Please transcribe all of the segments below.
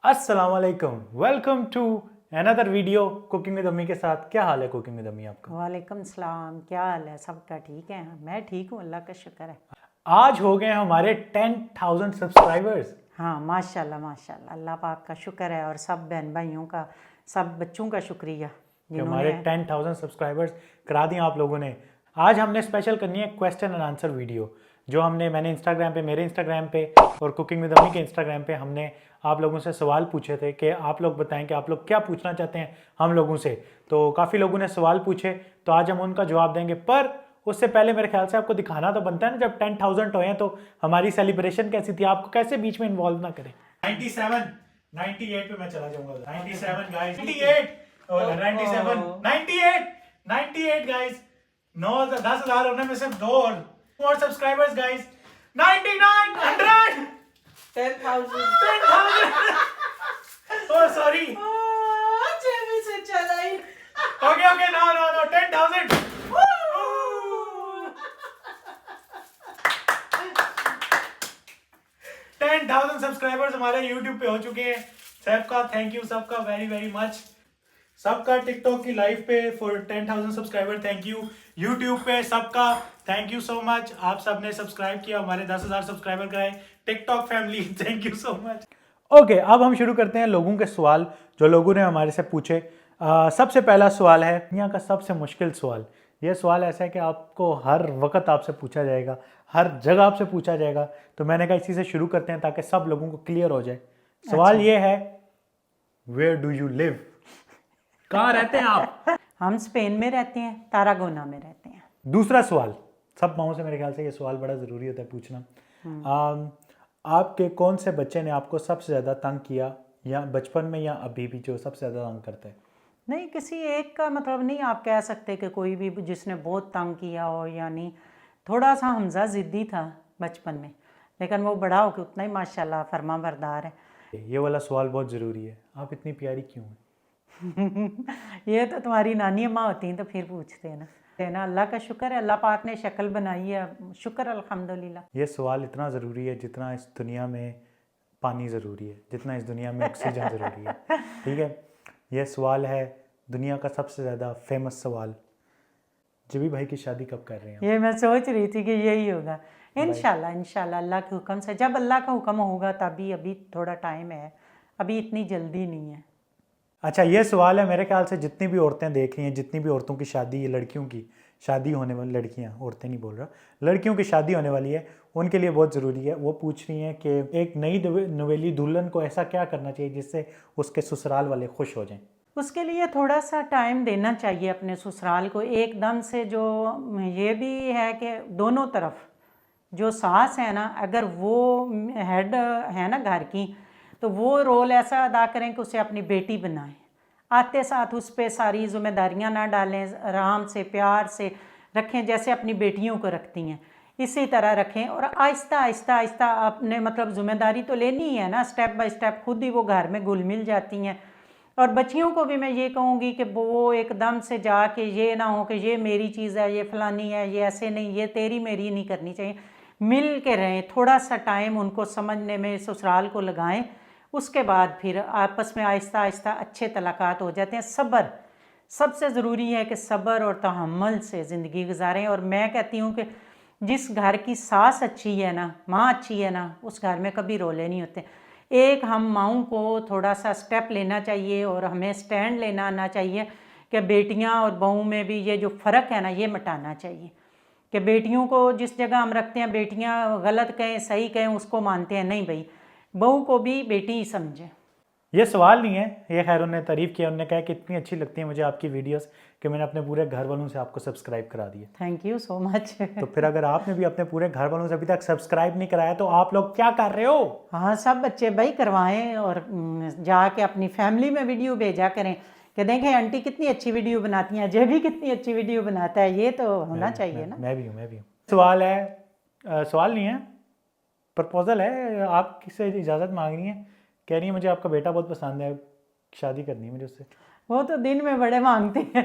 अस्सलाम वालेकुम, welcome to another video cooking with अम्मी के साथ। क्या हाल है कुकिंग विद अम्मी आपका? वालेकुम सलाम। क्या हाल है? सबका ठीक है? मैं ठीक हूँ, अल्लाह का शुक्र है। आज हो गए हमारे 10,000 सब्सक्राइबर्स। हाँ माशाल्लाह माशाल्लाह, अल्लाह पाक का शुक्र है और सब बहन भाइयों का, सब बच्चों का शुक्रिया कि हमारे जिन्होंने 10,000 सब्सक्राइबर्स करा दिए आप लोगों ने। आज हमने स्पेशल करनी है क्वेश्चन एंड आंसर वीडियो, जो मैंने इंस्टाग्राम पे, मेरे इंस्टाग्राम पे और कुकिंग विद अम्मी के इंस्टाग्राम पे हमने आप लोगों से सवाल पूछे थे कि आप लोग बताएं कि आप लोग क्या पूछना चाहते हैं हम लोगों से। तो काफ़ी लोगों ने सवाल पूछे, तो आज हम उनका जवाब देंगे। पर उससे पहले मेरे ख्याल से आपको दिखाना तो बनता है ना, जब 10,000 हुए हैं तो हमारी सेलिब्रेशन कैसी थी, आपको कैसे बीच में इन्वॉल्व ना करें। 97, 98 पे मैं चला जाऊंगा। 97 गाइस, 98 और 97, 98, 98 गाइस। 10,000 होने में सिर्फ 2 और सब्सक्राइबर्स गाइस। 99, 100, 10,000 10,000। ओह सॉरी, से चलाई। Okay no 10,000। 10,000 सब्सक्राइबर्स हमारे YouTube पे हो चुके हैं। सबका थैंक यू, सबका वेरी वेरी मच। सबका टिकटॉक की लाइव पे for 10,000 subscriber thank you. YouTube पे सबका थैंक यू सो मच। आप सब ने सब्सक्राइब किया, हमारे 10,000 सब्सक्राइबर कराए। TikTok family thank you so much. Okay, अब हम शुरू करते हैं लोगों के सवाल जो लोगों ने हमारे से पूछे। सबसे पहला सवाल है दुनिया का सबसे मुश्किल सवाल। ये सवाल ऐसा है कि आपको हर वक्त आपसे पूछा जाएगा, हर जगह आपसे पूछा जाएगा। तो मैंने कहा इसी से शुरू करते हैं ताकि सब लोगों को क्लियर हो जाए। सवाल ये है, वेयर डू यू लिव? कहाँ रहते हैं आप? हम स्पेन में रहते हैं, तारागोना में रहते हैं। दूसरा सवाल, सब माओं से मेरे ख्याल से ये सवाल बड़ा ज़रूरी होता है पूछना। आपके कौन से बच्चे ने आपको सबसे ज़्यादा तंग किया, या बचपन में या अभी भी जो सबसे ज़्यादा तंग करता है? नहीं, किसी एक का मतलब नहीं आप कह सकते कि कोई भी जिसने बहुत तंग किया हो, यानी थोड़ा सा हमजा ज़िद्दी था बचपन में, लेकिन वो बड़ा होकर उतना ही माशाल्लाह फर्मा बरदार है। ये वाला सवाल बहुत ज़रूरी है, आप इतनी प्यारी क्यों हैं? ये तो तुम्हारी नानी अम्मा होती हैं तो फिर पूछते हैं ना। है ना, अल्लाह का शुक्र है, अल्लाह पाक ने शक्ल बनाई है, शुक्र अल्हम्दुलिल्लाह। ये सवाल इतना ज़रूरी है जितना इस दुनिया में पानी ज़रूरी है, जितना इस दुनिया में ऑक्सीजन ज़रूरी है। ठीक है, ये सवाल है दुनिया का सबसे ज़्यादा फेमस सवाल। जबी भाई की शादी कब कर रहे हैं? ये मैं सोच रही थी कि यही होगा। इंशाल्लाह इंशाल्लाह अल्लाह के हुक्म से, जब अल्लाह का हुक्म होगा तभी। अभी थोड़ा टाइम है, अभी इतनी जल्दी नहीं है। अच्छा, ये सवाल है मेरे ख्याल से जितनी भी औरतें देख रही हैं, जितनी भी औरतों की शादी, लड़कियों की शादी होने वाली, लड़कियां, औरतें नहीं बोल रहा, लड़कियों की शादी होने वाली है, उनके लिए बहुत ज़रूरी है। वो पूछ रही हैं कि एक नई नवेली दुल्हन को ऐसा क्या करना चाहिए जिससे उसके ससुराल वाले खुश हो जाएं। उसके लिए थोड़ा सा टाइम देना चाहिए अपने ससुराल को एकदम से। जो ये भी है कि दोनों तरफ जो सास है ना, अगर वो हेड है ना घर की, तो वो रोल ऐसा अदा करें कि उसे अपनी बेटी बनाएं। आते साथ उस पर सारी जिम्मेदारियां ना डालें, आराम से प्यार से रखें, जैसे अपनी बेटियों को रखती हैं इसी तरह रखें। और आहिस्ता आहिस्ता आहिस्ता आपने मतलब जिम्मेदारी तो लेनी ही है ना, स्टेप बाय स्टेप खुद ही वो घर में घुल मिल जाती हैं। और बच्चियों को भी मैं ये कहूँगी कि वो एकदम से जाके ये ना हो कि ये मेरी चीज़ है, ये फलानी है, ये ऐसे नहीं, ये तेरी मेरी नहीं करनी चाहिए। मिल के रहें, थोड़ा सा टाइम उनको समझने में ससुराल को लगाएं। उसके बाद फिर आपस में आहिस्ता आहिस्ता अच्छे तलाक़ात हो जाते हैं। सब्र सबसे ज़रूरी है कि सब्र और तहम्मुल से ज़िंदगी गुजारें। और मैं कहती हूँ कि जिस घर की सास अच्छी है ना, माँ अच्छी है ना, उस घर में कभी रोले नहीं होते। एक हम माँओं को थोड़ा सा स्टेप लेना चाहिए और हमें स्टैंड लेना आना चाहिए कि बेटियाँ और बहू में भी ये जो फ़र्क है ना, ये मिटाना चाहिए। कि बेटियों को जिस जगह हम रखते हैं, बेटियां गलत कहें सही कहें उसको मानते हैं, नहीं भाई, बहू को भी बेटी ही समझे। ये सवाल नहीं है, ये खैर उन्होंने तारीफ़ किया, उन्होंने कहा कि इतनी अच्छी लगती है मुझे आपकी वीडियोस कि मैंने अपने पूरे घर वालों से आपको सब्सक्राइब करा दिया। Thank you so much. तो फिर अगर आपने भी अपने पूरे घर वालों से अभी तक सब्सक्राइब नहीं कराया तो आप लोग क्या कर रहे हो? हाँ, सब बच्चे भाई करवाएं और जाके अपनी फैमिली में वीडियो भेजा करें कि देखें आंटी कितनी अच्छी वीडियो बनाती हैं, जय भी कितनी अच्छी वीडियो बनाता है। ये तो होना चाहिए ना। मैं भी हूँ। सवाल है, सवाल नहीं है, प्रपोजल है, आप किससे इजाज़त मांग रही हैं। कह रही है मुझे आपका बेटा बहुत पसंद है, शादी करनी है मुझे उससे। वो तो दिन में बड़े मांगते हैं।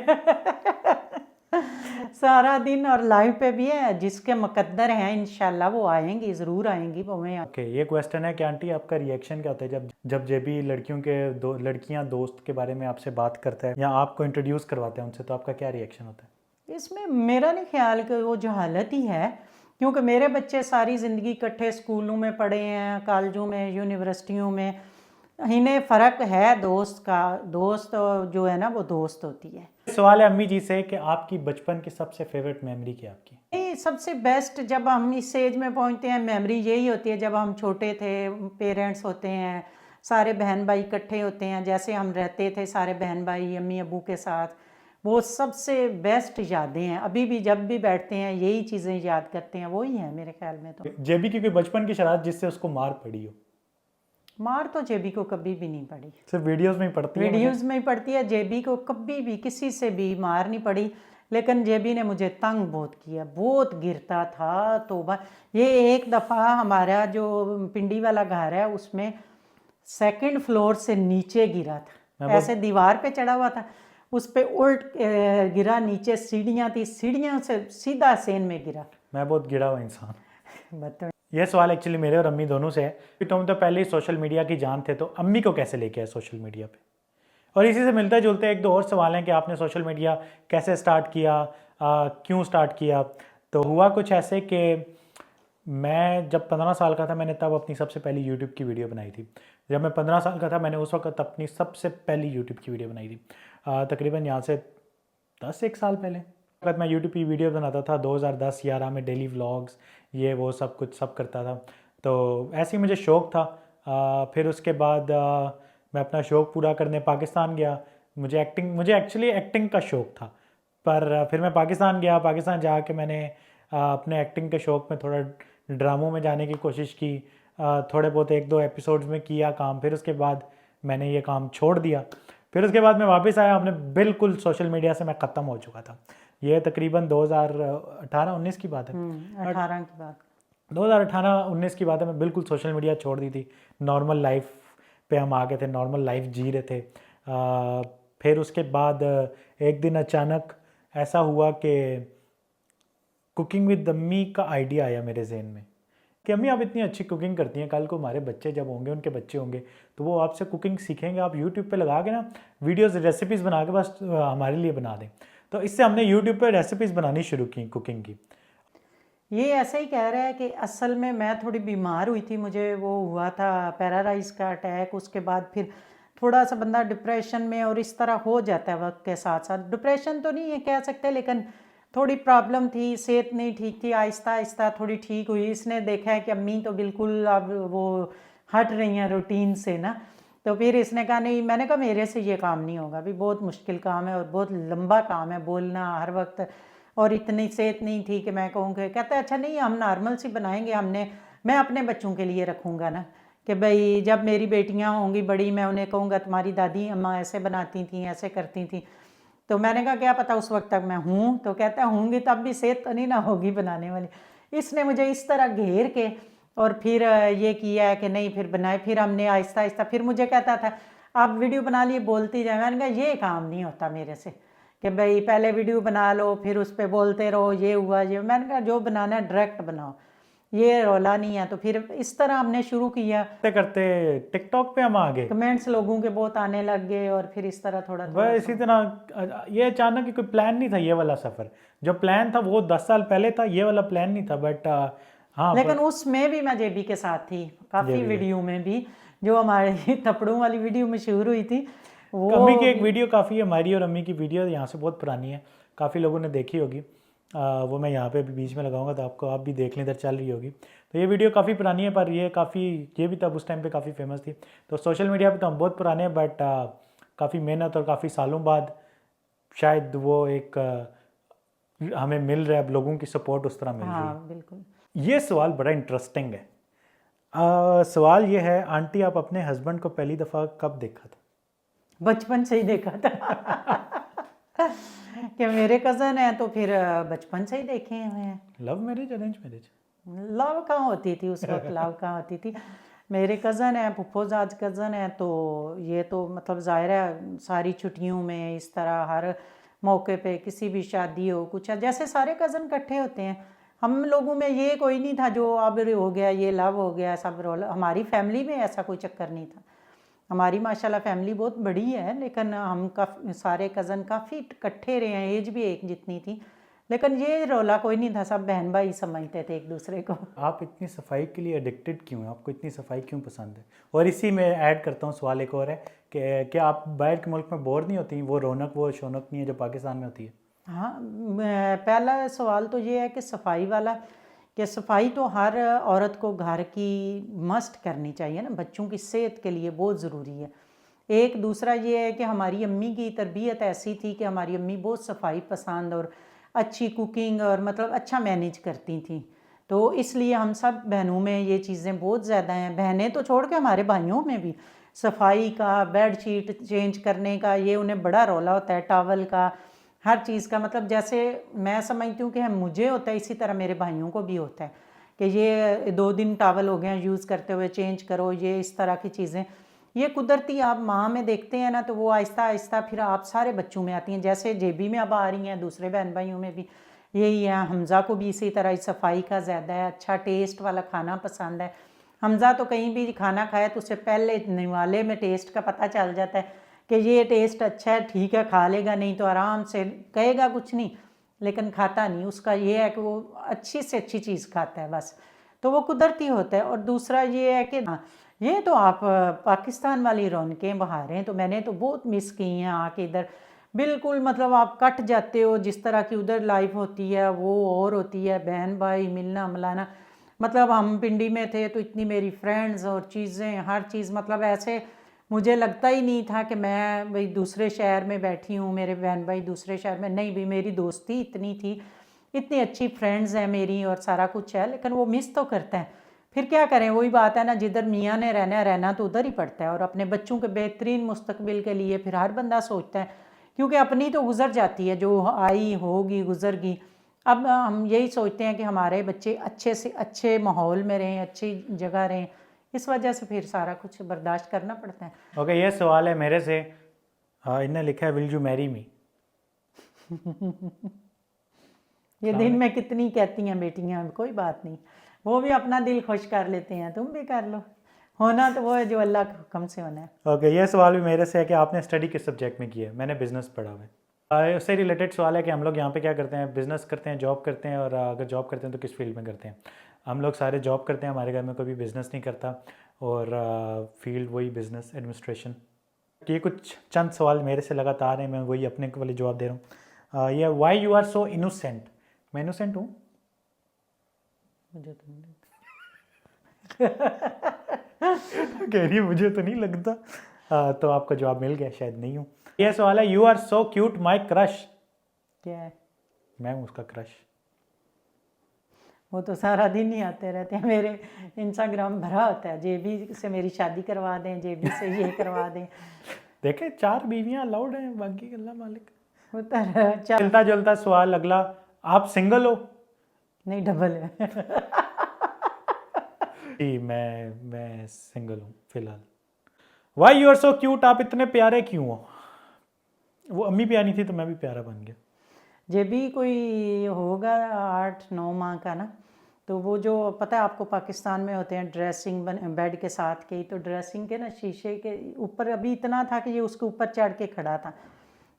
सारा दिन और लाइव पे भी है, जिसके मुकद्दर हैं इंशाल्लाह वो आएंगी, ज़रूर आएंगी वो मैं। ओके, ये क्वेश्चन है कि आंटी आपका रिएक्शन क्या होता है जब जब जेबी लड़कियां दोस्त के बारे में आपसे बात करता है या आपको इंट्रोड्यूस करवाते हैं उनसे, तो आपका क्या रिएक्शन होता है? इसमें मेरा नहीं ख्याल कि वो जहालत ही है, क्योंकि मेरे बच्चे सारी ज़िंदगी इकट्ठे स्कूलों में पढ़े हैं, कॉलेजों में, यूनिवर्सिटियों में। इन्हें फ़र्क है दोस्त का, दोस्त जो है ना वो दोस्त होती है। सवाल है अम्मी जी से कि आपकी बचपन की सबसे फेवरेट मेमोरी क्या आपकी? नहीं, सबसे बेस्ट जब हम इस एज में पहुंचते हैं मेमोरी यही होती है जब हम छोटे थे, पेरेंट्स होते हैं, सारे बहन भाई इकट्ठे होते हैं, जैसे हम रहते थे सारे बहन भाई अम्मी अबू के साथ, वो सबसे बेस्ट यादें हैं। अभी भी जब भी बैठते हैं यही चीज़ें याद करते हैं, वही है मेरे ख्याल में। तो जेबी की कोई बचपन की शरारत जिससे उसको मार पड़ी हो? मार तो जेबी को कभी भी नहीं पड़ी, सिर्फ वीडियोस में ही पड़ती है? वीडियोस में ही पड़ती है। जेबी को कभी भी किसी से भी मार नहीं पड़ी, लेकिन जेबी ने मुझे तंग बहुत किया, बहुत गिरता था तौबा। ये एक दफ़ा हमारा जो पिंडी वाला घर है उसमें सेकंड फ्लोर से नीचे गिरा था, ऐसे दीवार पे चढ़ा हुआ था, उस पे उल्ट गिरा, नीचे सीढ़ियाँ थी, सीढ़ियों से सीधा सेन में गिरा। मैं बहुत गिरा हुआ इंसान। बताओ। यह सवाल एक्चुअली मेरे और अम्मी दोनों से है कि तुम तो पहले ही सोशल मीडिया की जान थे, तो अम्मी को कैसे लेके आए सोशल मीडिया पे? और इसी से मिलता जुलते एक दो और सवाल हैं कि आपने सोशल मीडिया कैसे स्टार्ट किया, क्यों स्टार्ट किया? तो हुआ कुछ ऐसे कि मैं जब 15 साल का था मैंने तब अपनी सबसे पहली यूट्यूब की वीडियो बनाई थी। जब मैं 15 साल का था मैंने उस वक्त अपनी सबसे पहली यूट्यूब की वीडियो बनाई थी। तकरीबन यहाँ से 10 साल पहले वक्त मैं यूट्यूब की वीडियो बनाता था। 2010-11 में डेली व्लॉग्स ये वो सब कुछ सब करता था, तो ऐसे ही मुझे शौक़ था। फिर उसके बाद मैं अपना शौक़ पूरा करने पाकिस्तान गया। मुझे एक्चुअली एक्टिंग का शौक़ था, पर फिर मैं पाकिस्तान गया। पाकिस्तान जाके मैंने अपने एक्टिंग के शौक़ में थोड़ा ड्रामों में जाने की कोशिश की, थोड़े बहुत एक दो एपिसोड्स में किया काम। फिर उसके बाद मैंने ये काम छोड़ दिया। फिर उसके बाद मैं वापस आया, अपने बिल्कुल सोशल मीडिया से मैं ख़त्म हो चुका था। ये तकरीबन 2018-19 की बात है। 18 की बात, 2018-19 की बात है। मैं बिल्कुल सोशल मीडिया छोड़ दी थी। नॉर्मल लाइफ पे हम आ गए थे, नॉर्मल लाइफ जी रहे थे। फिर उसके बाद एक दिन अचानक ऐसा हुआ कि कुकिंग विद अम्मी का आइडिया आया मेरे जहन में कि अम्मी आप इतनी अच्छी कुकिंग करती हैं, कल को हमारे बच्चे जब होंगे, उनके बच्चे होंगे, तो वो आपसे कुकिंग सीखेंगे। आप यूट्यूब पे लगा के ना वीडियोस रेसिपीज़ बना के बस हमारे लिए बना दें। तो इससे हमने यूट्यूब पे रेसिपीज़ बनानी शुरू की कुकिंग की। ये ऐसे ही कह रहा है कि असल में मैं थोड़ी बीमार हुई थी, मुझे वो हुआ था पैरालाइज का अटैक। उसके बाद फिर थोड़ा सा बंदा डिप्रेशन में और इस तरह हो जाता है वक्त के साथ साथ। डिप्रेशन तो नहीं है कह सकते, लेकिन थोड़ी प्रॉब्लम थी, सेहत नहीं ठीक थी। आहिस्ता आहिस्ता थोड़ी ठीक हुई। इसने देखा है कि अम्मी तो बिल्कुल अब वो हट रही हैं रूटीन से ना, तो फिर इसने कहा नहीं, मैंने कहा मेरे से ये काम नहीं होगा, अभी बहुत मुश्किल काम है और बहुत लंबा काम है, बोलना हर वक्त, और इतनी सेहत नहीं थी कि मैं कहूँ कि, कहता है अच्छा नहीं हम नॉर्मल सी बनाएंगे, मैं अपने बच्चों के लिए रखूँगा ना, कि भाई जब मेरी बेटियाँ होंगी बड़ी मैं उन्हें कहूँगा तुम्हारी दादी अम्मा ऐसे बनाती थी, ऐसे करती थी। तो मैंने कहा क्या पता उस वक्त तक मैं हूँ। तो कहता है होंगी तब भी सेहत तो नहीं ना होगी बनाने वाली। इसने मुझे इस तरह घेर के और फिर ये किया है कि नहीं, फिर बनाए। फिर हमने आहिस्ता आहिस्ता, फिर मुझे कहता था आप वीडियो बना लिए बोलती जाए। मैंने कहा ये काम नहीं होता मेरे से कि भाई पहले वीडियो बना लो फिर उस पर बोलते रहो ये हुआ ये। मैंने कहा जो बनाना है डायरेक्ट बनाओ, ये रोला नहीं है। तो फिर इस तरह हमने शुरू किया करते करते टिकटॉक पे हम आ गए। कमेंट्स लोगों के बहुत आने लग गए और फिर इस तरह थोड़ा वह इसी तरह ये अचानक ही कोई प्लान नहीं था। ये वाला सफ़र जो प्लान था वो 10 साल पहले था, ये वाला प्लान नहीं था। बट हाँ, लेकिन उसमें भी मैं जेबी के साथ थी काफ़ी वीडियो में भी। जो हमारी थपड़ों वाली वीडियो मशहूर हुई थी वो अम्मी की एक वीडियो काफ़ी, हमारी और अम्मी की वीडियो यहाँ से बहुत पुरानी है, काफ़ी लोगों ने देखी होगी। वो मैं यहाँ पे भी बीच में लगाऊंगा तो आपको आप भी देख लें, इधर चल रही होगी। तो ये वीडियो काफ़ी पुरानी है, पर ये भी तब उस टाइम पे काफ़ी फेमस थी। तो सोशल मीडिया पे तो हम बहुत पुराने हैं, बट काफ़ी मेहनत और काफ़ी सालों बाद शायद वो एक हमें मिल रहा है, अब लोगों की सपोर्ट उस तरह मिल रही है। हाँ बिल्कुल। ये सवाल बड़ा इंटरेस्टिंग है। सवाल ये है, आंटी आप अपने हस्बैंड को पहली दफ़ा कब देखा था? बचपन से ही देखा था कि मेरे कज़न हैं तो फिर बचपन से ही देखे हुए हैं। Love marriage arrange marriage? Love कहाँ होती थी उस वक्त, लव कहाँ होती थी। मेरे कज़न हैं, फुफ्फोजाद कज़न हैं, तो ये तो मतलब ज़ाहिर है सारी छुट्टियों में इस तरह हर मौके पे किसी भी शादी हो कुछ, जैसे सारे कज़न इकट्ठे होते हैं। हम लोगों में ये कोई नहीं था जो अब हो गया ये लव हो गया सब रोल, हमारी फैमिली में ऐसा कोई चक्कर नहीं था। हमारी माशाल्लाह फैमिली बहुत बड़ी है, लेकिन हम काफ़ी सारे कज़न काफ़ी इकट्ठे रहे हैं, एज भी एक जितनी थी, लेकिन ये रौला कोई नहीं था, सब बहन भाई समझते थे एक दूसरे को। आप इतनी सफाई के लिए एडिक्टेड क्यों हैं? आपको इतनी सफाई क्यों पसंद है? और इसी में ऐड करता हूँ सवाल एक और है कि क्या आप बाहर के मुल्क में बोर नहीं होती? वो रौनक वो शौनक नहीं है जो पाकिस्तान में होती है? हाँ, पहला सवाल तो ये है कि सफाई वाला, कि सफाई तो हर औरत को घर की मस्ट करनी चाहिए ना, बच्चों की सेहत के लिए बहुत ज़रूरी है। एक दूसरा ये है कि हमारी अम्मी की तरबियत ऐसी थी कि हमारी अम्मी बहुत सफाई पसंद और अच्छी कुकिंग और मतलब अच्छा मैनेज करती थी, तो इसलिए हम सब बहनों में ये चीज़ें बहुत ज़्यादा हैं। बहनें तो छोड़ के हमारे भाइयों में भी सफाई का, बेड शीट चेंज करने का, ये उन्हें बड़ा रौला होता है, टॉवल का, हर चीज़ का। मतलब जैसे मैं समझती हूँ कि मुझे होता है, इसी तरह मेरे भाइयों को भी होता है कि ये 2 दिन टॉवल हो गए यूज़ करते हुए, चेंज करो, ये इस तरह की चीज़ें। ये कुदरती आप माँ में देखते हैं ना, तो वो आहिस्ता आहिस्ता फिर आप सारे बच्चों में आती हैं। जैसे जेबी में अब आ रही हैं, दूसरे बहन भाइयों में भी यही है। हमज़ा को भी इसी तरह सफाई का ज़्यादा है, अच्छा टेस्ट वाला खाना पसंद है। हमज़ा तो कहीं भी खाना खाए तो उससे पहले निवाले में टेस्ट का पता चल जाता है कि ये टेस्ट अच्छा है, ठीक है, खा लेगा, नहीं तो आराम से कहेगा कुछ नहीं, लेकिन खाता नहीं। उसका ये है कि वो अच्छी से अच्छी चीज़ खाता है बस, तो वो कुदरती होता है। और दूसरा ये है कि हाँ, ये तो आप पाकिस्तान वाली रौनकें बहारें तो मैंने तो बहुत मिस की हैं आके इधर। बिल्कुल मतलब आप कट जाते हो, जिस तरह की उधर लाइफ होती है वो और होती है, बहन भाई मिलना मिलाना। मतलब हम पिंडी में थे तो इतनी मेरी फ्रेंड्स और चीज़ें, हर चीज़, मतलब ऐसे मुझे लगता ही नहीं था कि मैं भाई दूसरे शहर में बैठी हूँ, मेरे बहन भाई दूसरे शहर में। नहीं भी, मेरी दोस्ती इतनी थी, इतनी अच्छी फ्रेंड्स हैं मेरी और सारा कुछ है, लेकिन वो मिस तो करते हैं। फिर क्या करें, वही बात है ना, जिधर मियाँ ने रहना तो उधर ही पड़ता है। और अपने बच्चों के बेहतरीन मुस्तकबिल के लिए फिर हर बंदा सोचता है, क्योंकि अपनी तो गुजर जाती है, जो आई होगी गुजर गई। अब हम यही सोचते हैं कि हमारे बच्चे अच्छे से अच्छे माहौल में रहें, अच्छी जगह रहें, इस वजह से फिर सारा कुछ बर्दाश्त करना पड़ता है। ओके, ये सवाल है मेरे से। इन्हें लिखा है विल यू मैरी मी? ये दिन में कितनी कहती हैं बेटियां, कोई बात नहीं, वो भी अपना दिल खुश कर लेते हैं, तुम भी कर लो। होना तो वो है जो अल्लाह के हुक्म से होना है। ओके, ये सवाल भी मेरे से है कि आपने स्टडी किस सब्जेक्ट में की है? मैंने बिज़नेस पढ़ा हुआ है। उससे रिलेटेड सवाल है कि हम लोग यहाँ पे क्या करते हैं, बिज़नेस करते हैं, जॉब करते हैं, और अगर जॉब करते हैं तो किस फील्ड में करते हैं? हम लोग सारे जॉब करते हैं, हमारे घर में कोई भी बिज़नेस नहीं करता, और फील्ड वही बिज़नेस एडमिनिस्ट्रेशन। ये कुछ चंद सवाल मेरे से लगातार हैं, मैं वही अपने वाले जवाब दे रहा हूँ। ये why you are so innocent? मैं इनोसेंट हूँ? मुझे तो नहीं कह रही है मुझे तो नहीं लगता। तो आपका जवाब मिल गया, शायद नहीं हूँ। ये सवाल है, you are so cute my crush? क्या है, मैं हूँ उसका क्रश। वो तो सारा दिन ही आते रहते हैं, मेरे इंस्टाग्राम भरा होता है, जेबी से मेरी शादी करवा दें, जेबी से ये करवा दें। देखे 4 बीवियां अलाउड हैं, बाकी अल्लाह मालिक। उतर मिलता जुलता सवाल अगला, आप सिंगल हो? नहीं, डबल है। जी, मैं सिंगल हूँ फिलहाल। Why you are so cute? आप इतने प्यारे क्यों हो? वो अम्मी प्यारी थी तो मैं भी प्यारा बन गया। जे भी कोई होगा 8-9 माह का ना, तो वो जो पता है आपको पाकिस्तान में होते हैं ड्रेसिंग बेड के साथ के, तो ड्रेसिंग के ना शीशे के ऊपर अभी इतना था कि ये उसके ऊपर चढ़ के खड़ा था।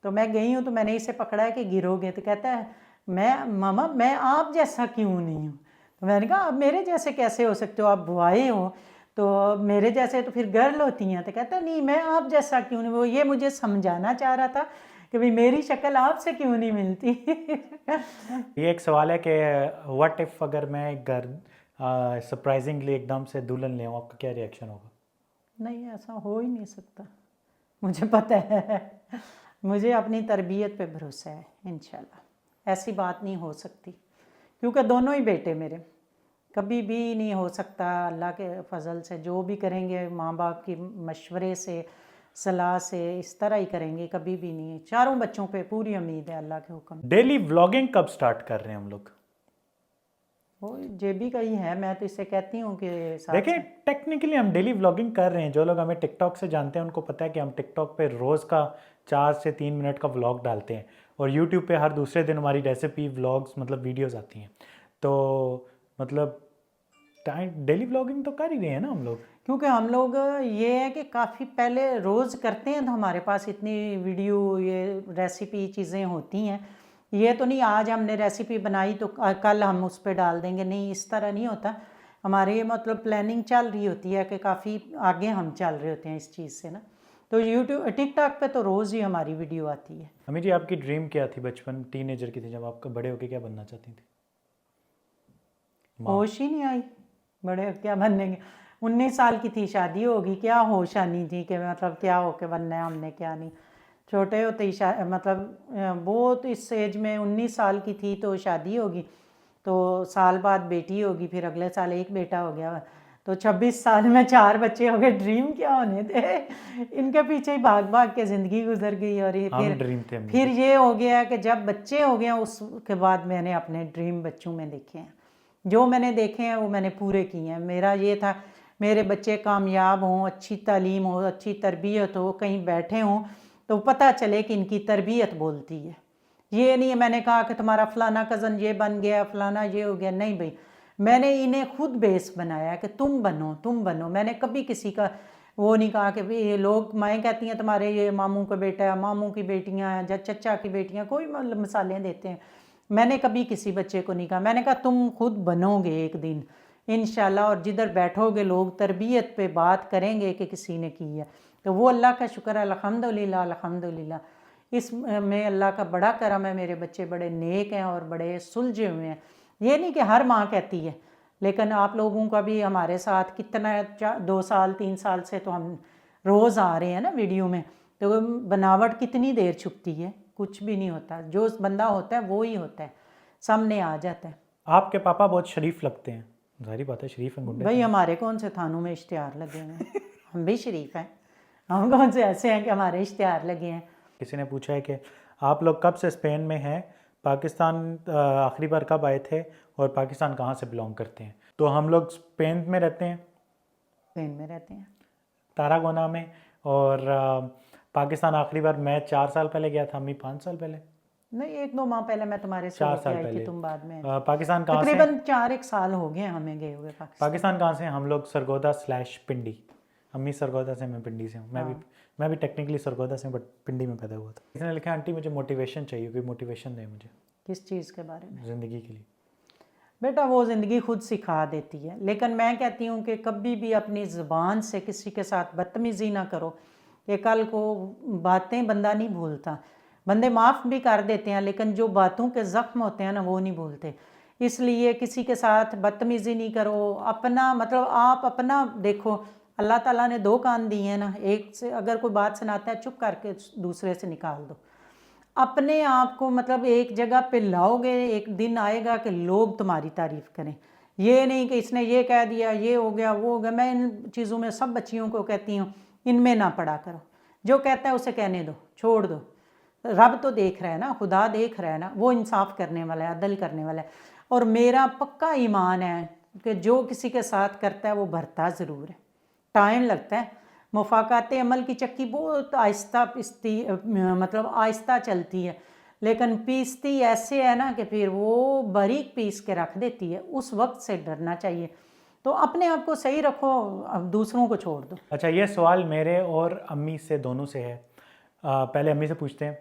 तो मैं गई हूँ तो मैंने इसे पकड़ा है कि गिरोगे, तो कहता है मैं मामा मैं आप जैसा क्यों नहीं हूँ। तो मैंने कहा आप मेरे जैसे कैसे हो सकते हो, आप बुआए हो, तो मेरे जैसे तो फिर गर्ल होती हैं। तो कहता नहीं मैं आप जैसा क्यों नहीं, वो ये मुझे समझाना चाह रहा था कि भाई मेरी शक्ल आपसे क्यों नहीं मिलती। ये एक सवाल है कि व्हाट इफ़ अगर मैं घर सरप्राइजिंगली एकदम से दुल्हन ले आऊँ, आपका क्या रिएक्शन होगा? नहीं, ऐसा हो ही नहीं सकता, मुझे पता है। मुझे अपनी तरबियत पे भरोसा है, इंशाल्लाह ऐसी बात नहीं हो सकती, क्योंकि दोनों ही बेटे मेरे, कभी भी नहीं हो सकता। अल्लाह के फजल से जो भी करेंगे माँ बाप की मशवरे से, सलाह से, इस तरह ही करेंगे, कभी भी नहीं। चारों बच्चों पे पूरी उम्मीद है अल्लाह के हुक्म। डेली व्लॉगिंग कब स्टार्ट कर रहे हैं हम लोग? वो जेबी का ही है, मैं तो इससे कहती हूँ कि साथ देखिए टेक्निकली हम डेली व्लॉगिंग कर रहे हैं। जो लोग हमें टिकटॉक से जानते हैं उनको पता है कि हम टिकटॉक पे रोज़ का 4 से 3 मिनट का व्लॉग डालते हैं और यूट्यूब पे हर दूसरे दिन हमारी रेसिपी व्लॉग्स मतलब वीडियोस आती हैं। तो मतलब टाइम डेली व्लॉगिंग तो कर ही रहे हैं ना हम लोग। क्योंकि हम लोग ये है कि काफ़ी पहले रोज़ करते हैं तो हमारे पास इतनी वीडियो ये रेसिपी चीज़ें होती हैं। ये तो नहीं आज हमने रेसिपी बनाई तो कल हम उस पर डाल देंगे, नहीं इस तरह नहीं होता। हमारी मतलब प्लानिंग चल रही होती है कि काफ़ी आगे हम चल रहे होते हैं इस चीज़ से ना। तो यूट्यूब टिकटॉक पे तो रोज़ ही हमारी वीडियो आती है। अम्मी जी आपकी ड्रीम क्या थी बचपन टीनेजर की थी जब आपका बड़े होके क्या बनना चाहती थी? होश ही नहीं आई बड़े क्या बनने के। 19 साल की थी, शादी होगी, क्या होश आनी थी कि मतलब क्या होके बनना है हमने क्या नहीं। छोटे होते ही मतलब बहुत इस एज में 19 साल की थी तो शादी होगी, तो साल बाद बेटी होगी, फिर अगले साल एक बेटा हो गया, तो 26 साल में 4 बच्चे हो गए। ड्रीम क्या होने थे, इनके पीछे ही भाग भाग के ज़िंदगी गुजर गई। और ये हम ड्रीम थे फिर ये हो गया कि जब बच्चे हो गए उसके बाद मैंने अपने ड्रीम बच्चों में देखे हैं, जो मैंने देखे हैं वो मैंने पूरे किए हैं। मेरा ये था मेरे बच्चे कामयाब हों, अच्छी तालीम हो, अच्छी तरबियत हो, कहीं बैठे हों तो पता चले कि इनकी तरबियत बोलती है। ये नहीं है मैंने कहा कि तुम्हारा फलाना कज़न ये बन गया, फलाना ये हो गया, नहीं भाई, मैंने इन्हें खुद बेस बनाया कि तुम बनो तुम बनो। मैंने कभी किसी का वो नहीं कहा कि ये लोग माएँ कहती हैं तुम्हारे ये मामू का बेटा है, मामू की बेटियां हैं या चचा की बेटियां, कोई मतलब मिसालें देते हैं। मैंने कभी किसी बच्चे को नहीं कहा, मैंने कहा तुम खुद बनोगे एक दिन इंशाल्लाह, और जिधर बैठोगे लोग तरबियत पे बात करेंगे कि किसी ने की है। तो वो अल्लाह का शुक्र है, अल्हम्दुलिल्लाह अल्हम्दुलिल्लाह। इस में अल्लाह का बड़ा करम है, मेरे बच्चे बड़े नेक हैं और बड़े सुलझे हुए हैं। ये नहीं कि हर माँ कहती है, लेकिन आप लोगों का भी हमारे साथ कितना 2 साल 3 साल से तो हम रोज़ आ रहे हैं ना वीडियो में, तो बनावट कितनी देर छुपती है, कुछ भी नहीं होता। जो बंदा होता है वो ही होता है, सामने आ जाता है। आपके पापा बहुत शरीफ लगते हैं, जाहिर बात है शरीफ हैं, गुंडे भाई हमारे कौन से थानों में इश्तिहार लगे हुए हैं, हम भी शरीफ हैं। हम कौन से ऐसे हैं कि हमारे इश्तिहार लगे हैं। किसी ने पूछा है कि आप लोग कब से स्पेन में हैं, पाकिस्तान आखिरी बार कब आए थे और पाकिस्तान कहाँ से बिलोंग करते हैं? तो हम लोग स्पेन में रहते हैं, स्पेन में रहते हैं। तारागोना में। और पाकिस्तान आखिरी बार मैं 4 साल पहले गया था, अम्मी 5 साल पहले, नहीं 1-2 माह पहले मैं तुम्हारे से 4 होके साल आई थी, पहले। तुम बाद में। पाकिस्तान कहाँ से? तकरीबन 4-1 साल हो गए हमें गए हुए पाकिस्तान। पाकिस्तान कहाँ से? हम लोग सरगोदा / पिंडी। अम्मी सरगोदा से, मैं पिंडी से हूँ। मैं भी टेक्निकली सरगोदा से बट पिंडी में पैदा हुआ था। इसने लिखा आंटी मुझे मोटिवेशन चाहिए, कोई मोटिवेशन दे मुझे किस चीज़ के बारे में? ज़िंदगी के लिए। बेटा वो ज़िंदगी खुद सिखा देती है, लेकिन मैं कहती हूँ कि कभी भी अपनी ज़ुबान से किसी के साथ बदतमीज़ी ना करो, कि कल को बातें बंदा नहीं भूलता। बंदे माफ़ भी कर देते हैं, लेकिन जो बातों के ज़ख्म होते हैं ना वो नहीं भूलते। इसलिए किसी के साथ बदतमीज़ी नहीं करो। अपना मतलब आप अपना देखो, अल्लाह ताला ने 2 कान दिए हैं ना, एक से अगर कोई बात सुनाता है चुप करके दूसरे से निकाल दो। अपने आप को मतलब एक जगह पे लाओगे, एक दिन आएगा कि लोग तुम्हारी तारीफ़ करें। ये नहीं कि इसने ये कह दिया, ये हो गया, वो हो गया। मैं इन चीज़ों में सब बच्चियों को कहती हूँ, इनमें ना पड़ा करो। जो कहता है उसे कहने दो, छोड़ दो। रब तो देख रहा है ना, खुदा देख रहा है ना, वो इंसाफ करने वाला है, अदल करने वाला है। और मेरा पक्का ईमान है कि जो किसी के साथ करता है वो भरता ज़रूर है। टाइम लगता है, मुफ़ाक़ात अमल की चक्की बहुत आहिस्ता पिसती मतलब आहिस्ता चलती है, लेकिन पीसती ऐसे है ना कि फिर वो बारीक पीस के रख देती है। उस वक्त से डरना चाहिए। तो अपने आप को सही रखो, अब दूसरों को छोड़ दो। अच्छा, ये सवाल मेरे और अम्मी से दोनों से है। पहले अम्मी से पूछते हैं,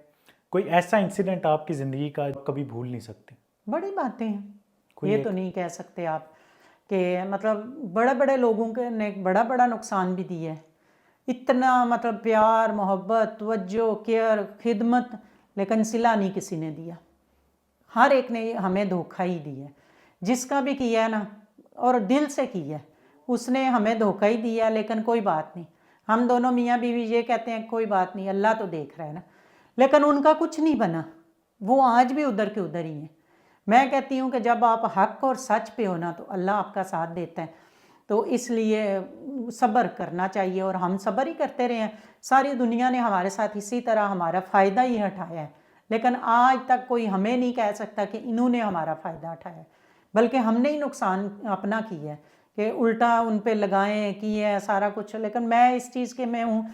कोई ऐसा इंसिडेंट आपकी ज़िंदगी का कभी भूल नहीं सकते? बड़ी बातें हैं, कोई ये एक? तो नहीं कह सकते आप कि मतलब बड़े बड़े लोगों के ने बड़ा बड़ा नुकसान भी दिया है। इतना मतलब प्यार मोहब्बत तवज्जो केयर खिदमत, लेकिन सिला नहीं किसी ने दिया। हर एक ने हमें धोखा ही दिया है, जिसका भी किया है ना, और दिल से किया है, उसने हमें धोखा ही दिया। लेकिन कोई बात नहीं, हम दोनों मियाँ बीवी ये कहते हैं कोई बात नहीं, अल्लाह तो देख रहा है ना। लेकिन उनका कुछ नहीं बना, वो आज भी उधर के उधर ही हैं। मैं कहती हूँ कि जब आप हक और सच पे हो ना तो अल्लाह आपका साथ देता है। तो इसलिए सब्र करना चाहिए, और हम सब्र ही करते रहे हैं। सारी दुनिया ने हमारे साथ इसी तरह हमारा फ़ायदा ही उठाया है, लेकिन आज तक कोई हमें नहीं कह सकता कि इन्होंने हमारा फ़ायदा उठाया है। बल्कि हमने ही नुकसान अपना किया है कि उल्टा उन पे लगाएं किए है सारा कुछ। लेकिन मैं इस चीज़ के में हूँ,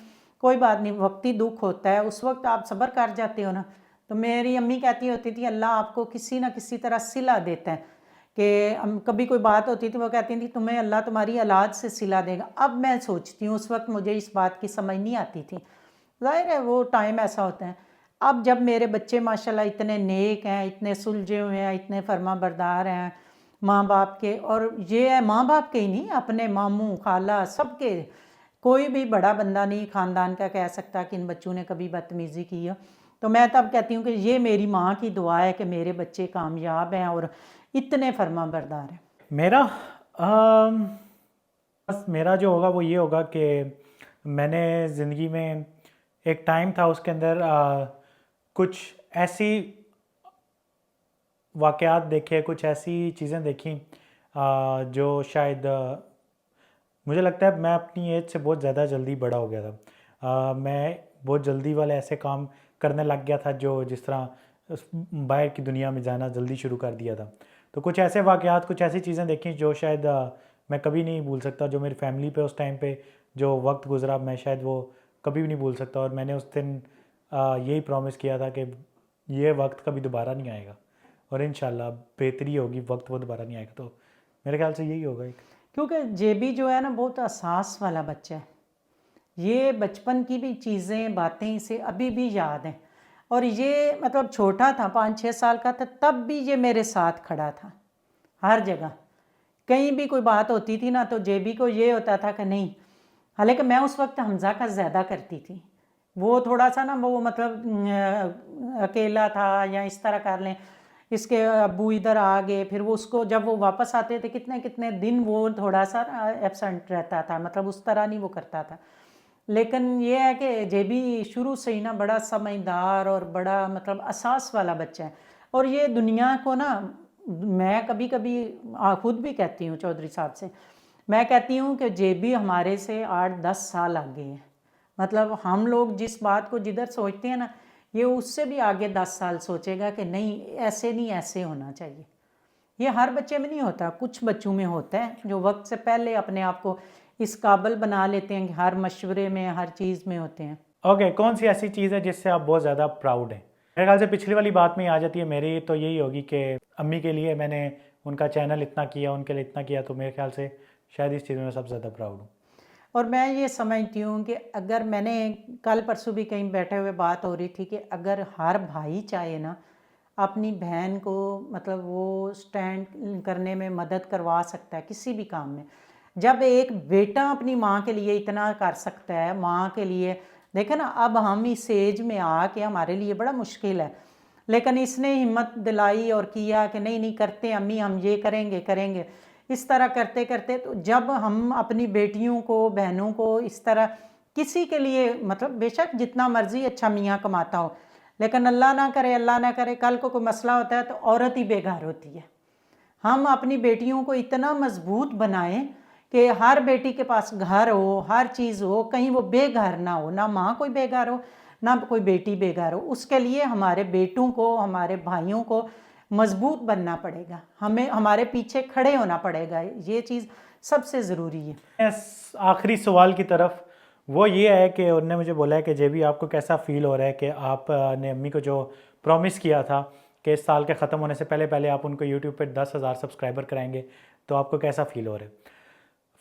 कोई बात नहीं, वक्ती दुख होता है, उस वक्त आप सब्र कर जाते हो ना। तो मेरी अम्मी कहती होती थी अल्लाह आपको किसी ना किसी तरह सिला देता है, कि कभी कोई बात होती थी वो कहती थी तुम्हें अल्लाह तुम्हारी औलाद से सिला देगा। अब मैं सोचती हूँ, उस वक्त मुझे इस बात की समझ नहीं आती थी, ज़ाहिर है वो टाइम ऐसा होता है। अब जब मेरे बच्चे माशाल्लाह इतने नेक हैं, इतने सुलझे हुए हैं, इतने फर्मा बरदार हैं माँ बाप के, और ये है माँ बाप के ही नहीं, अपने मामू खाला सबके, कोई भी बड़ा बंदा नहीं ख़ानदान का कह सकता कि इन बच्चों ने कभी बदतमीज़ी की हो। तो मैं तब कहती हूँ कि ये मेरी माँ की दुआ है कि मेरे बच्चे कामयाब हैं और इतने फर्मा बरदार हैं। मेरा बस मेरा जो होगा वो ये होगा कि मैंने ज़िंदगी में एक टाइम था उसके अंदर कुछ ऐसी वाक़यात देखे, कुछ ऐसी चीज़ें देखी जो शायद मुझे लगता है मैं अपनी एज से बहुत ज़्यादा जल्दी बड़ा हो गया था। मैं बहुत जल्दी वाले ऐसे काम करने लग गया था जो जिस तरह बाहर की दुनिया में जाना जल्दी शुरू कर दिया था। तो कुछ ऐसे वाक़यात, कुछ ऐसी चीज़ें देखी जो शायद मैं कभी नहीं भूल सकता। जो मेरी फैमिली पे उस टाइम पे जो वक्त गुजरा, मैं शायद वो कभी भी नहीं भूल सकता। और मैंने उस दिन यही प्रॉमिस किया था कि ये वक्त कभी दोबारा नहीं आएगा और इंशाल्लाह बेहतरी होगी, वक्त वो दोबारा नहीं आएगा। तो मेरे ख्याल से यही होगा एक। क्योंकि जेबी जो है ना बहुत एहसास वाला बच्चा है, ये बचपन की भी चीज़ें बातें इसे अभी भी याद हैं। और ये मतलब छोटा था, 5-6 साल का था, तब भी ये मेरे साथ खड़ा था हर जगह। कहीं भी कोई बात होती थी ना तो जेबी को ये होता था कि नहीं, हालांकि मैं उस वक्त हमज़ा का ज़्यादा करती थी, वो थोड़ा सा ना वो मतलब अकेला था या इस तरह कर लें, इसके अब्बू इधर आ गए, फिर वो उसको जब वो वापस आते थे कितने कितने दिन वो थोड़ा सा एब्सेंट रहता था, मतलब उस तरह नहीं वो करता था। लेकिन ये है कि जेबी शुरू से ही ना बड़ा समझदार और बड़ा मतलब एहसास वाला बच्चा है। और ये दुनिया को ना, मैं कभी कभी खुद भी कहती हूँ चौधरी साहब से, मैं कहती हूँ कि जेबी हमारे से 8-10 साल आगे है। मतलब हम लोग जिस बात को जिधर सोचते हैं ना, ये उससे भी आगे 10 साल सोचेगा कि नहीं ऐसे नहीं, ऐसे होना चाहिए। ये हर बच्चे में नहीं होता, कुछ बच्चों में होता है जो वक्त से पहले अपने आप को इस काबिल बना लेते हैं कि हर मशवरे में हर चीज़ में होते हैं। ओके, कौन सी ऐसी चीज़ है जिससे आप बहुत ज़्यादा प्राउड हैं? मेरे ख्याल से पिछली वाली बात में ही आ जाती है मेरी, तो यही होगी कि अम्मी के लिए मैंने उनका चैनल इतना किया, उनके लिए इतना किया, तो मेरे ख्याल से शायद इस चीज़ में मैं सबसे ज़्यादा प्राउड हूँ। और मैं ये समझती हूँ कि अगर मैंने कल परसों भी कहीं बैठे हुए बात हो रही थी कि अगर हर भाई चाहे ना अपनी बहन को, मतलब वो स्टैंड करने में मदद करवा सकता है किसी भी काम में। जब एक बेटा अपनी माँ के लिए इतना कर सकता है, माँ के लिए, देखे ना अब हम इस एज में आके हमारे लिए बड़ा मुश्किल है, लेकिन इसने हिम्मत दिलाई और किया कि नहीं नहीं करते अम्मी, हम ये करेंगे करेंगे। इस तरह करते करते तो जब हम अपनी बेटियों को, बहनों को इस तरह किसी के लिए, मतलब बेशक जितना मर्जी अच्छा मियाँ कमाता हो, लेकिन अल्लाह ना करे, अल्लाह ना करे कल को कोई मसला होता है तो औरत ही बेघर होती है। हम अपनी बेटियों को इतना मजबूत बनाएं कि हर बेटी के पास घर हो, हर चीज़ हो, कहीं वो बेघर ना हो, ना माँ कोई बेघर हो ना कोई बेटी बेघर हो। उसके लिए हमारे बेटों को, हमारे भाइयों को मजबूत बनना पड़ेगा, हमें हमारे पीछे खड़े होना पड़ेगा, ये चीज़ सबसे ज़रूरी है। इस आखिरी सवाल की तरफ, वो ये है कि उन्होंने मुझे बोला है कि जेबी आपको कैसा फ़ील हो रहा है कि आपने अम्मी को जो प्रॉमिस किया था कि इस साल के ख़त्म होने से पहले पहले आप उनको यूट्यूब पे 10,000 सब्सक्राइबर कराएंगे, तो आपको कैसा फ़ील हो रहा है?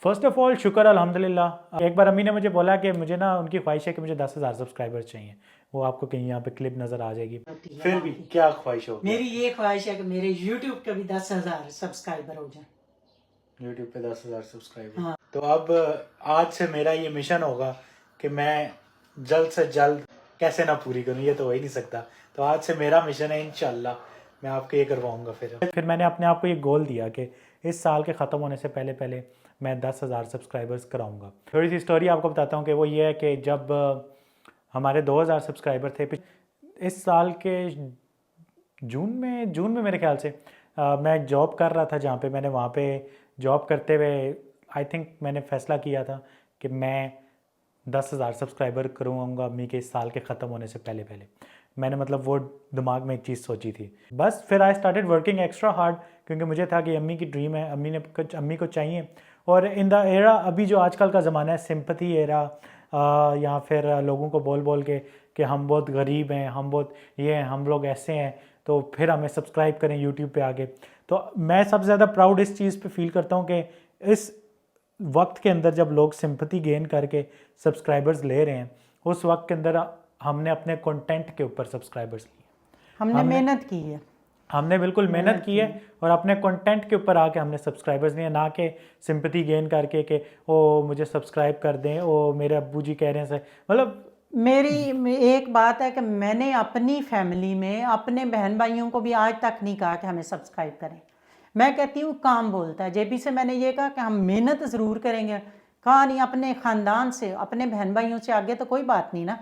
फ़र्स्ट ऑफ़ ऑल शुक्र अल्हम्दुलिल्लाह। एक बार अम्मी ने मुझे बोला कि मुझे ना उनकी ख्वाहिश है कि मुझे 10,000 सब्सक्राइबर चाहिए। वो आपको कहीं यहाँ पे क्लिप नज़र आ जाएगी। फिर भी क्या ख्वाहिश होगी? मेरी ये ख्वाहिश है कि मेरे यूट्यूब के भी 10,000 सब्सक्राइबर हो जाए। यूट्यूब पे 10,000 सब्सक्राइबर। हाँ। तो अब आज से मेरा ये मिशन होगा कि मैं जल्द से जल्द कैसे ना पूरी करूँ, ये तो हो ही नहीं सकता। तो आज से मेरा मिशन है, इंशाल्लाह मैं आपको ये करवाऊँगा। फिर मैंने अपने आप को ये गोल दिया कि इस साल के ख़त्म होने से पहले पहले मैं 10,000 सब्सक्राइबर्स कराऊँगा। थोड़ी सी स्टोरी आपको बताता हूँ कि वो ये है कि जब हमारे 2,000 सब्सक्राइबर थे इस साल के जून में मेरे ख्याल से, मैं जॉब कर रहा था जहाँ पे, मैंने वहाँ पे जॉब करते हुए आई थिंक मैंने फ़ैसला किया था कि मैं 10,000 सब्सक्राइबर करूँगा अम्मी के इस साल के ख़त्म होने से पहले पहले। मैंने मतलब वो दिमाग में एक चीज़ सोची थी। बस फिर I started working extra hard, क्योंकि मुझे था कि अम्मी की ड्रीम है, अम्मी को चाहिए। और इन द एरा, अभी जो आजकल का ज़माना है, सिंपथी एरा, या फिर लोगों को बोल बोल के कि हम बहुत गरीब हैं, हम बहुत ये हैं, हम लोग ऐसे हैं, तो फिर हमें सब्सक्राइब करें यूट्यूब पे आगे। तो मैं सबसे ज़्यादा प्राउड इस चीज़ पे फील करता हूँ कि इस वक्त के अंदर जब लोग सिंपथी गेन करके सब्सक्राइबर्स ले रहे हैं, उस वक्त के अंदर हमने अपने कंटेंट के ऊपर सब्सक्राइबर्स लिए, हमने मेहनत की है। हमने बिल्कुल मेहनत की है और अपने कंटेंट के ऊपर आके हमने सब्सक्राइबर्स लिए, ना कि सिंपथी गेन करके कि ओ मुझे सब्सक्राइब कर दें, ओ मेरे अब्बू जी कह रहे हैं मतलब। मेरी एक बात है कि मैंने अपनी फैमिली में अपने बहन भाइयों को भी आज तक नहीं कहा कि हमें सब्सक्राइब करें। मैं कहती हूँ काम बोलता है। जेबी से मैंने ये कहा कि हम मेहनत ज़रूर करेंगे, कहा नहीं अपने ख़ानदान से, अपने बहन भाइयों से आगे तो कोई बात नहीं ना।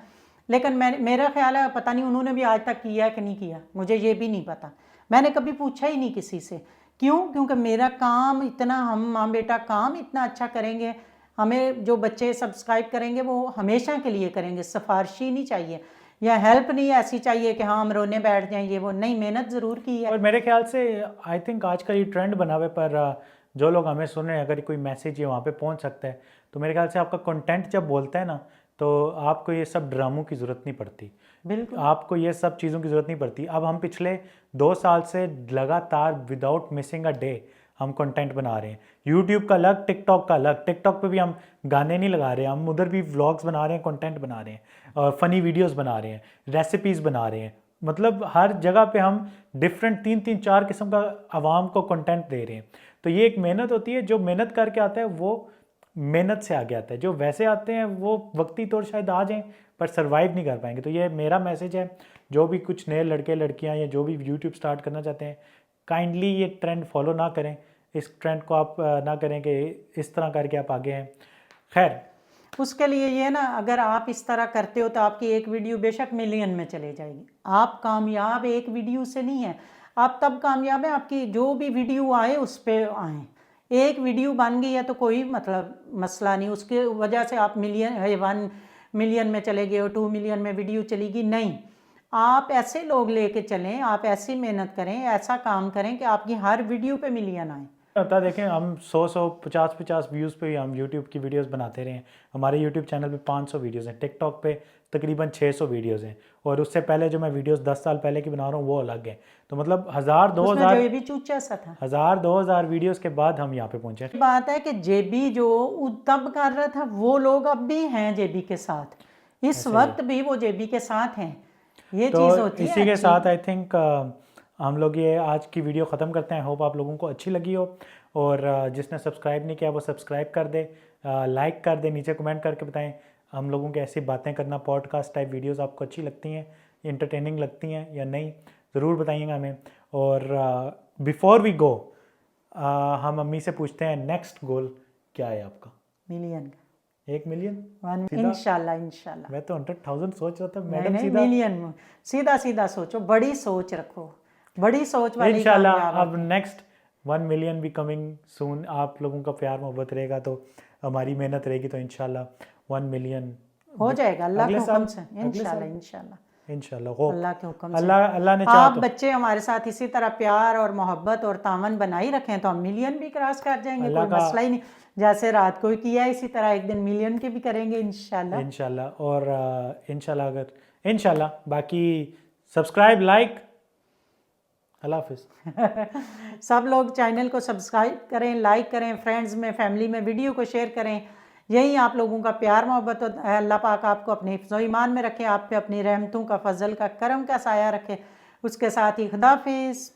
लेकिन मेरा ख्याल है पता नहीं उन्होंने भी आज तक किया है कि नहीं किया, मुझे ये भी नहीं पता। मैंने कभी पूछा ही नहीं किसी से। क्यों? क्योंकि मेरा काम इतना, हम माँ बेटा काम इतना अच्छा करेंगे, हमें जो बच्चे सब्सक्राइब करेंगे वो हमेशा के लिए करेंगे, सिफारिशी नहीं चाहिए या हेल्प नहीं ऐसी चाहिए कि हाँ हम रोने बैठ जाएं, ये वो नहीं, मेहनत ज़रूर की है। और मेरे ख्याल से आई थिंक आज का ये ट्रेंड बना हुआ है, पर जो लोग हमें सुन रहे हैं, अगर कोई मैसेज ये वहाँ पे पहुँच सकता है, तो मेरे ख्याल से आपका कंटेंट जब बोलता है ना, तो आपको ये सब ड्रामों की ज़रूरत नहीं पड़ती, बिल्कुल आपको ये सब चीज़ों की ज़रूरत नहीं पड़ती। अब हम पिछले 2 साल से लगातार विदाउट मिसिंग अ डे हम कंटेंट बना रहे हैं। यूट्यूब का अलग, टिकटॉक का अलग। टिकटॉक पे भी हम गाने नहीं लगा रहे हैं, हम उधर भी व्लॉग्स बना रहे हैं, कंटेंट बना रहे हैं, फ़नी वीडियोस बना रहे हैं, रेसिपीज़ बना रहे हैं। मतलब हर जगह पे हम डिफरेंट 3-3 4 किस्म का आवाम को कंटेंट दे रहे हैं। तो ये एक मेहनत होती है, जो मेहनत करके आता है वो मेहनत से आगे आता है। जो वैसे आते हैं वो वक्ती तौर शायद आ जाएं, पर सर्वाइव नहीं कर पाएंगे। तो ये मेरा मैसेज है, जो भी कुछ नए लड़के लड़कियां या जो भी यूट्यूब स्टार्ट करना चाहते हैं, काइंडली ये ट्रेंड फॉलो ना करें, इस ट्रेंड को आप ना करें कि इस तरह करके आप आगे हैं। खैर, उसके लिए ये ना, अगर आप इस तरह करते हो तो आपकी एक वीडियो बेशक मिलियन में चले जाएगी। आप कामयाब एक वीडियो से नहीं है, आप तब कामयाब है आपकी जो भी वीडियो आए उस पर आए। एक वीडियो बन गई है तो कोई मतलब मसला नहीं, उसके वजह से आप 1 मिलियन में चले गए हो, 2 मिलियन में वीडियो चलेगी नहीं। आप ऐसे लोग लेके चलें, आप ऐसी मेहनत करें, ऐसा काम करें कि आपकी हर वीडियो पे मिलियन आए। होता देखें, हम 100 50 व्यूज़ पे भी हम यूट्यूब की वीडियोस बनाते रहे हैं। हमारे यूट्यूब चैनल पे 500 वीडियोस हैं, टिकटॉक पे तकरीबन 600 वीडियोस हैं, और उससे पहले जो मैं वीडियोस 10 साल पहले की बना रहा हूँ वो अलग है। तो मतलब 1000-2000 ये भी चूचा सा था। 1000-2000 वीडियोस के बाद हम यहाँ पे पहुँचे। बात है कि जेबी जो तब कर रहा था वो लोग अब भी हैं जेबी के साथ, इस वक्त भी वो जेबी के साथ हैं। ये तो चीज़ होती है। इसी के साथ आई थिंक हम लोग ये आज की वीडियो ख़त्म करते हैं। होप आप लोगों को अच्छी लगी हो, और जिसने सब्सक्राइब नहीं किया वो सब्सक्राइब कर दे, लाइक कर दे, नीचे कमेंट करके बताएं हम लोगों के ऐसी बातें करना, पॉडकास्ट टाइप वीडियोस आपको अच्छी लगती हैं, इंटरटेनिंग लगती हैं या नहीं, ज़रूर बताइएगा हमें। और बिफोर वी गो, हम अम्मी से पूछते हैं नेक्स्ट गोल क्या है आपका? मिलियन का। 1 मिलियन? इंशाल्लाह इंशाल्लाह। मैं तो 100,000 सोच रहा था नहीं मैडम। नहीं, सीधा मिलियन सीधा सीधा सोचो, बड़ी सोच रखो, बड़ी सोच वाले इंशाल्लाह। कामयाब अब नेक्स्ट 1 मिलियन भी कमिंग सून। आप लोगों का प्यार मोहब्बत रहेगा तो हमारी मेहनत रहेगी, तो इंशाल्लाह 1 मिलियन हो जाएगा अल्लाह के अगले हुक्म साल, से। अगले साल इंशाल्लाह इंशाल्लाह इंशाल्लाह हो। अल्लाह के हुक्म से। अल्लाह ने चाहा आप तो बच्चे हमारे साथ इसी तरह प्यार और मोहब्बत और तावन बनाई रखें तो हम मिलियन भी क्रॉस कर जाएंगे, अल्लाह कोई मसला ही नहीं। जैसे रात को ही किया इसी तरह एक दिन मिलियन के भी करेंगे इंशाल्लाह। इंशाल्लाह। और इंशाल्लाह, अगर इंशाल्लाह, बाकी सब्सक्राइब, लाइक, अल्लाह हाफिज़। सब लोग चैनल को सब्सक्राइब करें, लाइक करें, फ्रेंड्स में, फैमिली में वीडियो को शेयर करें। यही आप लोगों का प्यार मोहब्बत है। अल्लाह पाक आपको अपने हिफ्ज़ व ईमान में रखे, आप पे अपनी रहमतों का, फजल का, करम का साया रखे। उसके साथ ही खुदा हाफिज़।